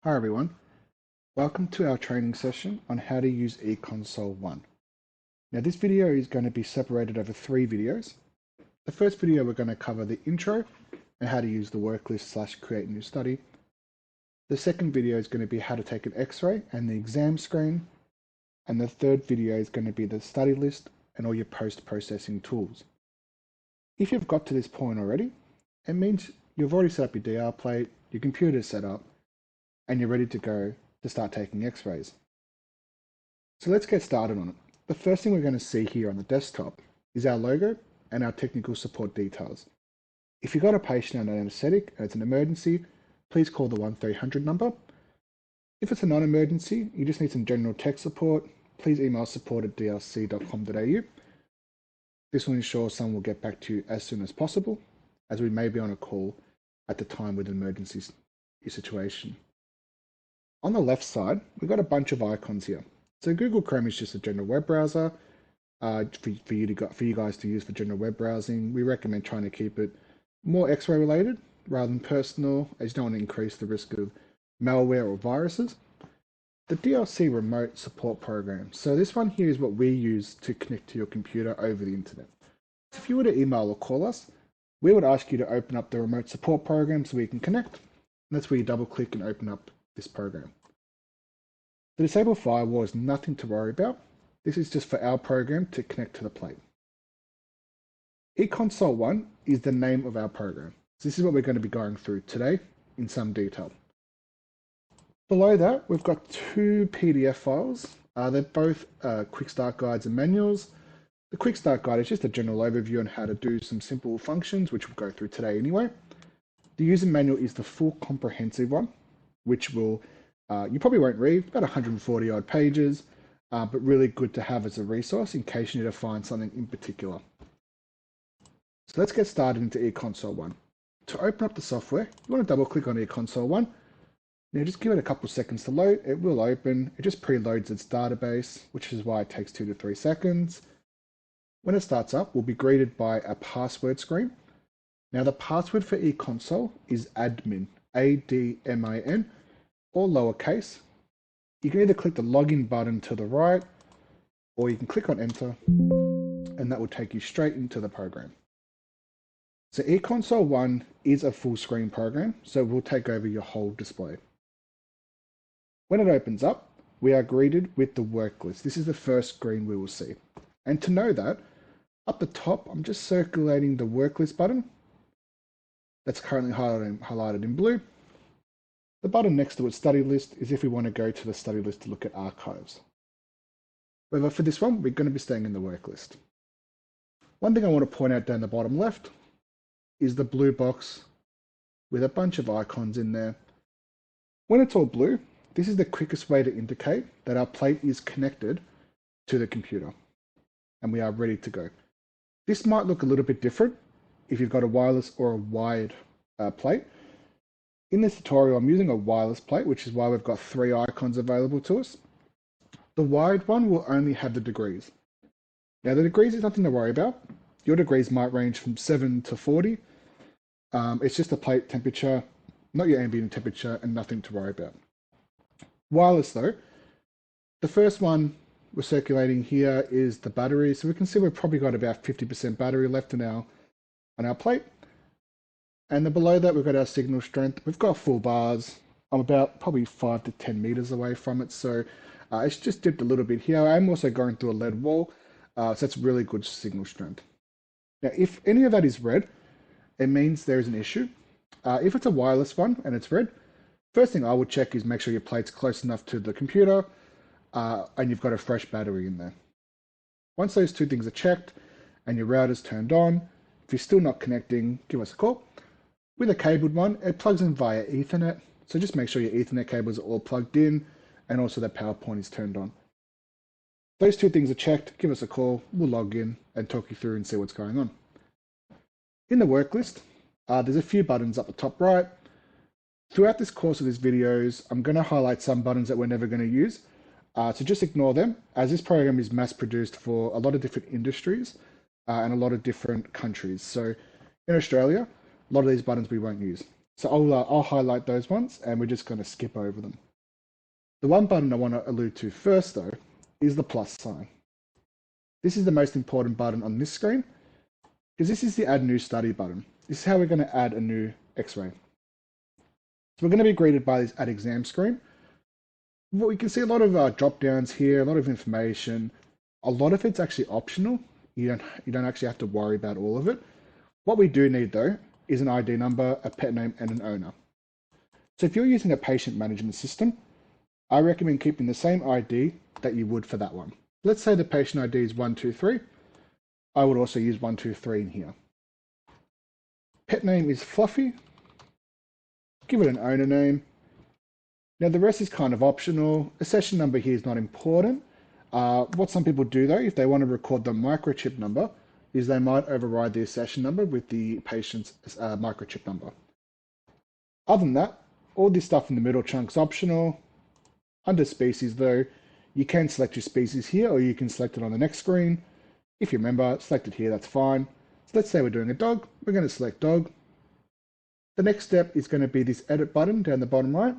Hi everyone, welcome to our training session on how to use Econsole 1. Now this video is going to be separated over 3 videos. The first video we're going to cover the intro and how to use the worklist / create new study. The second video is going to be how to take an x-ray and the exam screen. And the third video is going to be the study list and all your post-processing tools. If you've got to this point already, it means you've already set up your DR plate, your computer is set up, and you're ready to go to start taking x-rays. So let's get started on it. The first thing we're going to see here on the desktop is our logo and our technical support details. If you've got a patient under anaesthetic and it's an emergency, please call the 1300 number. If it's a non-emergency, you just need some general tech support, please email support@dlc.com.au. This will ensure someone will get back to you as soon as possible, as we may be on a call at the time with an emergency situation. On the left side, we've got a bunch of icons here. So Google Chrome is just a general web browser for you guys to use for general web browsing. We recommend trying to keep it more X-ray related rather than personal, as you don't want to increase the risk of malware or viruses. The DLC remote support program. So this one here is what we use to connect to your computer over the internet. So if you were to email or call us, we would ask you to open up the remote support program so we can connect. And that's where you double click and open up this program. The disable firewall is nothing to worry about. This is just for our program to connect to the plate. Econsole 1 is the name of our program. So this is what we're going to be going through today in some detail. Below that, we've got 2 PDF files. They're both quick start guides and manuals. The quick start guide is just a general overview on how to do some simple functions, which we'll go through today anyway. The user manual is the full comprehensive one, which will you probably won't read, about 140 odd pages, but really good to have as a resource in case you need to find something in particular. So let's get started into Econsole 1. To open up the software, you want to double click on Econsole 1. Now just give it a couple seconds to load. It will open. It just preloads its database, which is why it takes 2 to 3 seconds. When it starts up, we'll be greeted by a password screen. Now the password for Econsole is admin, A-D-M-I-N, or lowercase. You can either click the login button to the right, or you can click on enter, and that will take you straight into the program. So Econsole 1 is a full screen program, so it will take over your whole display. When it opens up, we are greeted with the worklist. This is the first screen we will see. And to know that, up the top, I'm just circulating the worklist button. That's currently highlighted in blue. The button next to it, study list, is if we want to go to the study list to look at archives. However, for this one, we're going to be staying in the work list. One thing I want to point out down the bottom left is the blue box with a bunch of icons in there. When it's all blue, this is the quickest way to indicate that our plate is connected to the computer and we are ready to go. This might look a little bit different if you've got a wireless or a wired plate. In this tutorial, I'm using a wireless plate, which is why we've got 3 icons available to us. The wired one will only have the degrees. Now, the degrees is nothing to worry about. Your degrees might range from 7 to 40. It's just the plate temperature, not your ambient temperature, and nothing to worry about. Wireless, though, the first one we're circulating here is the battery. So we can see we've probably got about 50% battery left on our plate. And then below that, we've got our signal strength. We've got full bars. I'm about probably 5 to 10 meters away from it. So it's just dipped a little bit here. I'm also going through a lead wall. So that's really good signal strength. Now, if any of that is red, it means there is an issue. If it's a wireless one and it's red, first thing I would check is make sure your plate's close enough to the computer and you've got a fresh battery in there. Once those 2 things are checked and your router's turned on, if you're still not connecting, give us a call. With a cabled one, it plugs in via Ethernet, so just make sure your Ethernet cables are all plugged in and also the power point is turned on. Those 2 things are checked, give us a call, we'll log in and talk you through and see what's going on. In the work list, there's a few buttons up the top right. Throughout this course of these videos, I'm going to highlight some buttons that we're never going to use, so just ignore them, as this program is mass produced for a lot of different industries and a lot of different countries. So in Australia, a lot of these buttons we won't use. So I'll highlight those ones and we're just going to skip over them. The one button I want to allude to first though is the plus sign. This is the most important button on this screen because this is the add new study button. This is how we're going to add a new X-ray. So we're going to be greeted by this add exam screen. Well, we can see a lot of drop downs here, a lot of information. A lot of it's actually optional. You don't actually have to worry about all of it. What we do need though is an ID number, a pet name, and an owner. So if you're using a patient management system, I recommend keeping the same ID that you would for that one. Let's say the patient ID is 123. I would also use 123 in here. Pet name is Fluffy. Give it an owner name. Now the rest is kind of optional. A session number here is not important. What some people do though, if they want to record the microchip number, is they might override the session number with the patient's microchip number. Other than that, all this stuff in the middle chunk's optional. Under species though, you can select your species here or you can select it on the next screen. If you remember, select it here, that's fine. So let's say we're doing a dog, we're going to select dog. The next step is going to be this edit button down the bottom right.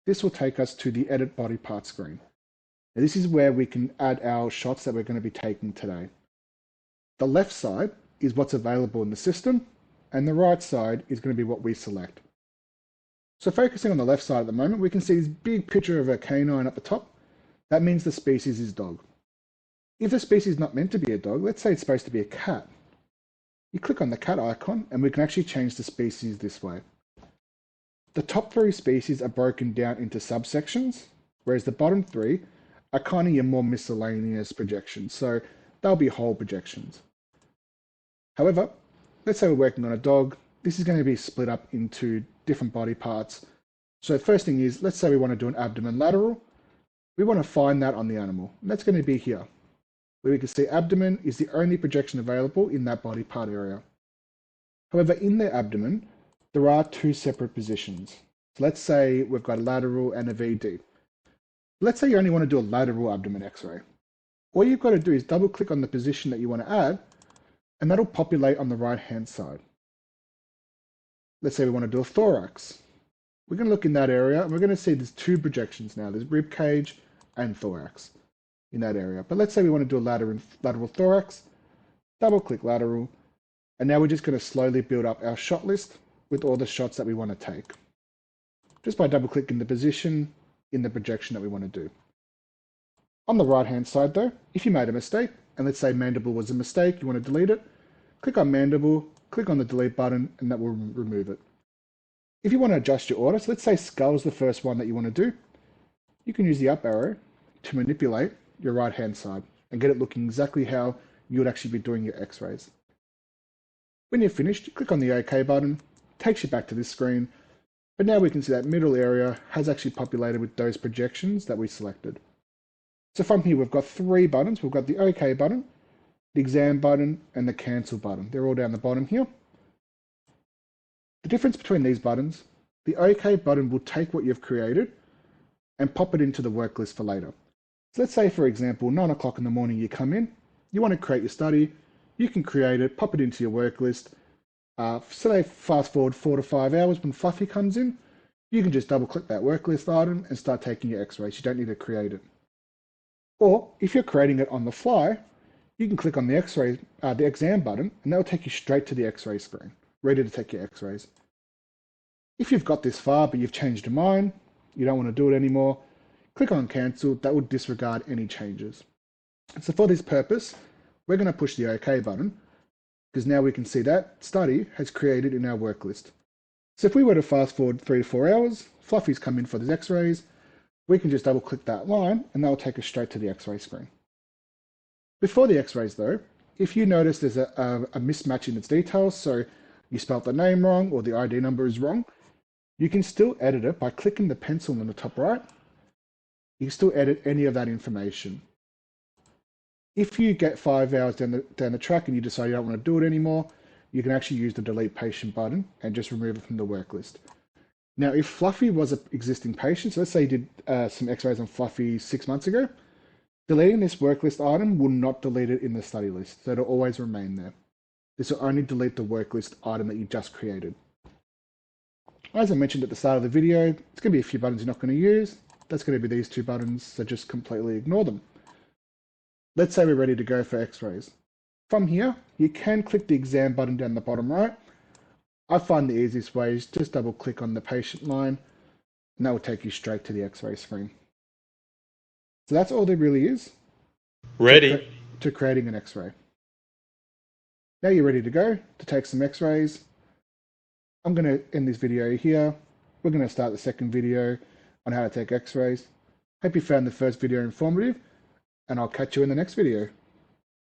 This will take us to the edit body part screen. Now this is where we can add our shots that we're going to be taking today. The left side is what's available in the system and the right side is going to be what we select. So focusing on the left side at the moment, we can see this big picture of a canine at the top. That means the species is dog. If the species is not meant to be a dog, let's say it's supposed to be a cat. You click on the cat icon and we can actually change the species this way. The top 3 species are broken down into subsections, whereas the bottom 3 are kind of your more miscellaneous projections. So they'll be whole projections. However, let's say we're working on a dog. This is going to be split up into different body parts. So the first thing is, let's say we want to do an abdomen lateral. We want to find that on the animal. And that's going to be here, where we can see abdomen is the only projection available in that body part area. However, in the abdomen, there are 2 separate positions. So let's say we've got a lateral and a VD. Let's say you only want to do a lateral abdomen X-ray. All you've got to do is double click on the position that you want to add, and that'll populate on the right-hand side. Let's say we want to do a thorax. We're going to look in that area, and we're going to see there's 2 projections now. There's rib cage and thorax in that area. But let's say we want to do a lateral thorax, double click lateral, and now we're just going to slowly build up our shot list with all the shots that we want to take. Just by double clicking the position in the projection that we want to do. On the right hand side though, if you made a mistake, and let's say mandible was a mistake, you want to delete it, click on mandible, click on the delete button, and that will remove it. If you want to adjust your order, so let's say skull is the first one that you want to do, you can use the up arrow to manipulate your right hand side and get it looking exactly how you would actually be doing your x-rays. When you're finished, click on the OK button, takes you back to this screen, but now we can see that middle area has actually populated with those projections that we selected. So from here we've got 3 buttons. We've got the OK button, the exam button, and the cancel button. They're all down the bottom here. The difference between these buttons, the OK button will take what you've created and pop it into the work list for later. So let's say, for example, 9 o'clock in the morning you come in, you want to create your study, you can create it, pop it into your work list. Say fast forward 4 to 5 hours when Fluffy comes in, you can just double click that work list item and start taking your x-rays. You don't need to create it. Or if you're creating it on the fly, you can click on the x-ray, the exam button, and that'll take you straight to the x-ray screen, ready to take your x-rays. If you've got this far but you've changed your mind, you don't want to do it anymore, click on cancel. That will disregard any changes. And so for this purpose, we're going to push the OK button because now we can see that study has created in our work list. So if we were to fast forward 3 to 4 hours, Fluffy's come in for the x-rays, we can just double click that line and that will take us straight to the x-ray screen. Before the x-rays though, if you notice there's a mismatch in its details, so you spelt the name wrong or the ID number is wrong, you can still edit it by clicking the pencil in the top right. You can still edit any of that information. If you get 5 hours down the track and you decide you don't want to do it anymore, you can actually use the delete patient button and just remove it from the work list. Now, if Fluffy was an existing patient, so let's say you did some x-rays on Fluffy 6 months ago, deleting this work list item will not delete it in the study list, so it'll always remain there. This will only delete the work list item that you just created. As I mentioned at the start of the video, it's going to be a few buttons you're not going to use. That's going to be these two buttons, so just completely ignore them. Let's say we're ready to go for x-rays. From here, you can click the exam button down the bottom right. I find the easiest way is just double click on the patient line, and that will take you straight to the x-ray screen. So that's all there really is Ready. to creating an x-ray. Now you're ready to go to take some x-rays. I'm going to end this video here. We're going to start the second video on how to take x-rays. Hope you found the first video informative, and I'll catch you in the next video.